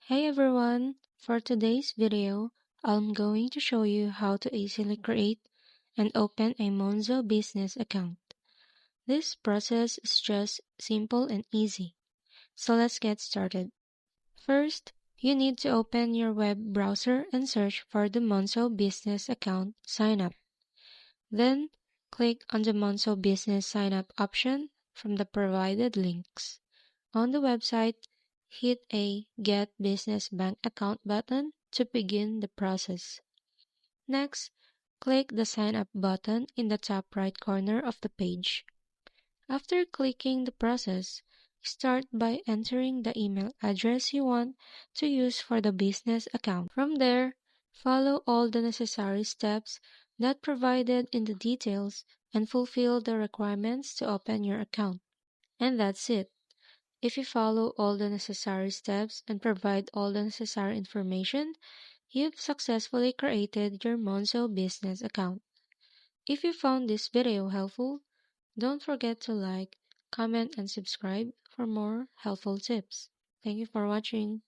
Hey everyone! For today's video, I'm going to show you how to easily create and open a Monzo business account. This process is just simple and easy. So let's get started. First, you need to open your web browser and search for the Monzo business account sign up. Then, click on the Monzo business sign up option from the provided links. On the website, hit a Get Business Bank Account button to begin the process. Next, click the Sign Up button in the top right corner of the page. After clicking the process, start by entering the email address you want to use for the business account. From there, follow all the necessary steps that provided in the details and fulfill the requirements to open your account. And that's it. If you follow all the necessary steps and provide all the necessary information, you've successfully created your Monzo business account. If you found this video helpful, don't forget to like, comment, and subscribe for more helpful tips. Thank you for watching.